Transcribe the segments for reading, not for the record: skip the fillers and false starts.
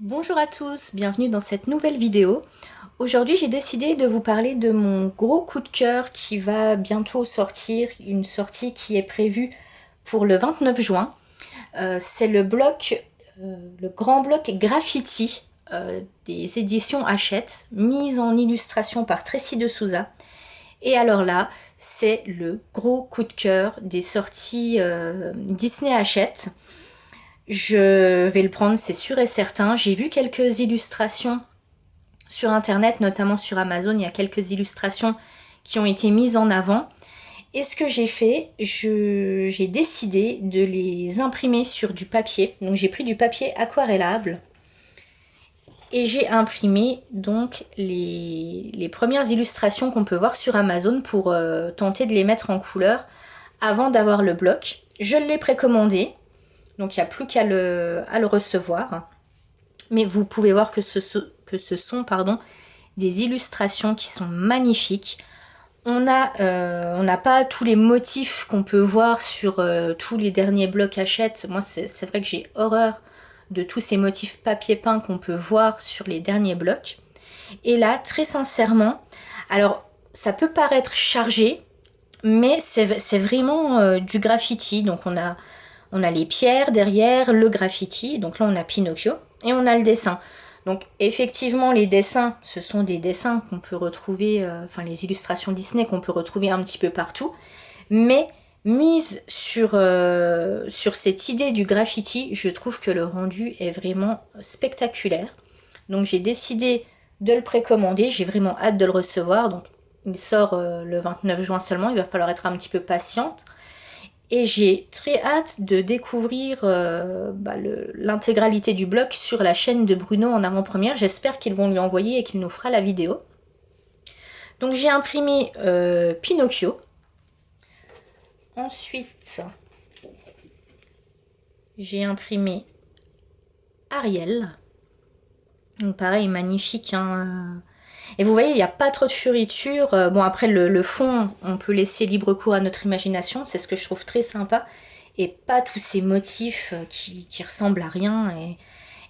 Bonjour à tous, bienvenue dans cette nouvelle vidéo. Aujourd'hui j'ai décidé de vous parler de mon gros coup de cœur qui va bientôt sortir, une sortie qui est prévue pour le 29 juin. C'est le grand bloc Graffiti des éditions Hachette, mise en illustration par Tracy de Souza. Et alors là, c'est le gros coup de cœur des sorties Disney Hachette. Je vais le prendre, c'est sûr et certain. J'ai vu quelques illustrations sur internet, notamment sur Amazon, il y a quelques illustrations qui ont été mises en avant. Et ce que j'ai fait, j'ai décidé de les imprimer sur du papier. Donc j'ai pris du papier aquarellable et j'ai imprimé donc les premières illustrations qu'on peut voir sur Amazon pour tenter de les mettre en couleur avant d'avoir le bloc. Je l'ai précommandé, donc il n'y a plus qu'à le recevoir. Mais vous pouvez voir que ce sont des illustrations qui sont magnifiques. On n'a pas tous les motifs qu'on peut voir sur tous les derniers blocs Hachette. Moi, c'est vrai que j'ai horreur de tous ces motifs papier peint qu'on peut voir sur les derniers blocs. Et là, très sincèrement, alors ça peut paraître chargé, mais c'est vraiment du graffiti. Donc on a les pierres derrière, le graffiti. Donc là, on a Pinocchio et on a le dessin. Donc effectivement, les dessins, ce sont des dessins qu'on peut retrouver, enfin les illustrations Disney qu'on peut retrouver un petit peu partout. Mais mise sur cette idée du graffiti, je trouve que le rendu est vraiment spectaculaire. Donc j'ai décidé de le précommander, j'ai vraiment hâte de le recevoir. Donc il sort le 29 juin seulement, il va falloir être un petit peu patiente. Et j'ai très hâte de découvrir l'intégralité du bloc sur la chaîne de Bruno en avant-première. J'espère qu'ils vont lui envoyer et qu'il nous fera la vidéo. Donc j'ai imprimé Pinocchio. Ensuite, j'ai imprimé Ariel. Donc pareil, magnifique. Hein. Et vous voyez, il n'y a pas trop de fioritures. Bon, après, le fond, on peut laisser libre cours à notre imagination. C'est ce que je trouve très sympa. Et pas tous ces motifs qui ressemblent à rien.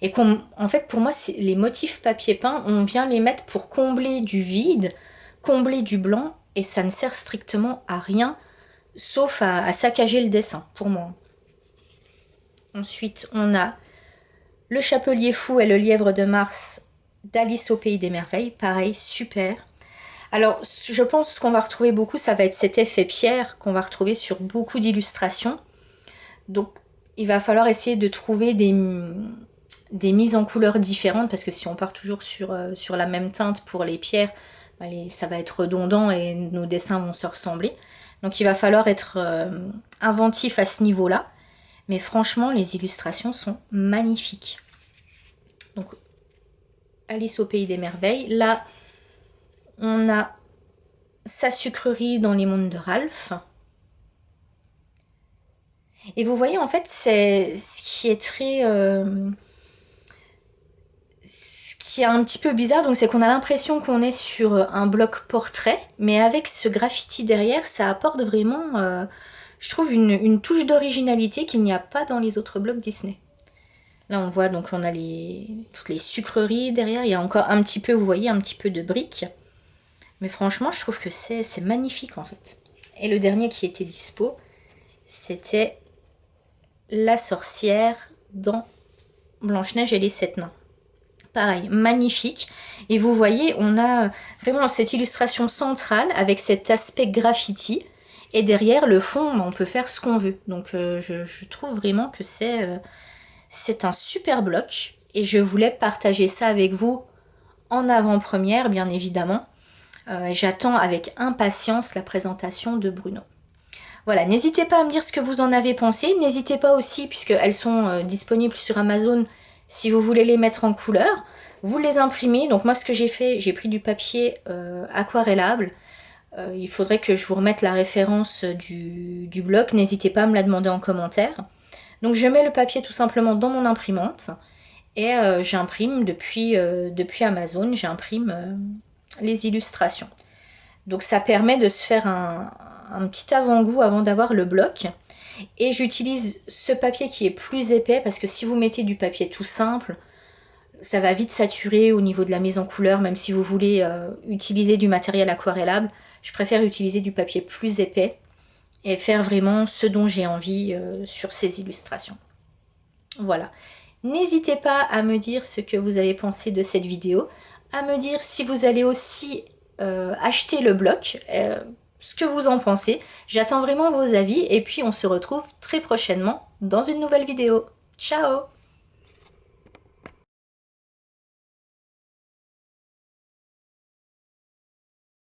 Et en fait, pour moi, les motifs papier peint, on vient les mettre pour combler du vide, combler du blanc. Et ça ne sert strictement à rien, sauf à saccager le dessin, pour moi. Ensuite, on a Le Chapelier Fou et le Lièvre de Mars d'Alice au Pays des Merveilles. Pareil, super. Alors, je pense qu'on va retrouver beaucoup, ça va être cet effet pierre qu'on va retrouver sur beaucoup d'illustrations. Donc, il va falloir essayer de trouver des mises en couleurs différentes, parce que si on part toujours sur la même teinte pour les pierres, ça va être redondant et nos dessins vont se ressembler. Donc, il va falloir être inventif à ce niveau-là. Mais franchement, les illustrations sont magnifiques. Donc, Alice au Pays des Merveilles. Là, on a Sa sucrerie dans les mondes de Ralph. Et vous voyez, en fait, c'est ce qui est très... ce qui est un petit peu bizarre, donc c'est qu'on a l'impression qu'on est sur un bloc portrait, mais avec ce graffiti derrière, ça apporte vraiment, je trouve, une touche d'originalité qu'il n'y a pas dans les autres blocs Disney. Là, on voit, donc on a toutes les sucreries derrière. Il y a encore un petit peu, vous voyez, un petit peu de briques. Mais franchement, je trouve que c'est magnifique, en fait. Et le dernier qui était dispo, c'était La sorcière dans Blanche-Neige et les sept nains. Pareil, magnifique. Et vous voyez, on a vraiment cette illustration centrale avec cet aspect graffiti. Et derrière, le fond, on peut faire ce qu'on veut. Donc, je trouve vraiment que c'est un super bloc et je voulais partager ça avec vous en avant-première, bien évidemment. J'attends avec impatience la présentation de Bruno. Voilà, n'hésitez pas à me dire ce que vous en avez pensé. N'hésitez pas aussi, puisqu'elles sont disponibles sur Amazon, si vous voulez les mettre en couleur. Vous les imprimez. Donc moi, ce que j'ai fait, j'ai pris du papier aquarellable. Il faudrait que je vous remette la référence du bloc. N'hésitez pas à me la demander en commentaire. Donc je mets le papier tout simplement dans mon imprimante et j'imprime depuis Amazon, j'imprime les illustrations. Donc ça permet de se faire un petit avant-goût avant d'avoir le bloc. Et j'utilise ce papier qui est plus épais parce que si vous mettez du papier tout simple, ça va vite saturer au niveau de la mise en couleur, même si vous voulez utiliser du matériel aquarellable. Je préfère utiliser du papier plus épais et faire vraiment ce dont j'ai envie sur ces illustrations. Voilà. N'hésitez pas à me dire ce que vous avez pensé de cette vidéo, à me dire si vous allez aussi acheter le bloc, ce que vous en pensez. J'attends vraiment vos avis et puis on se retrouve très prochainement dans une nouvelle vidéo. Ciao!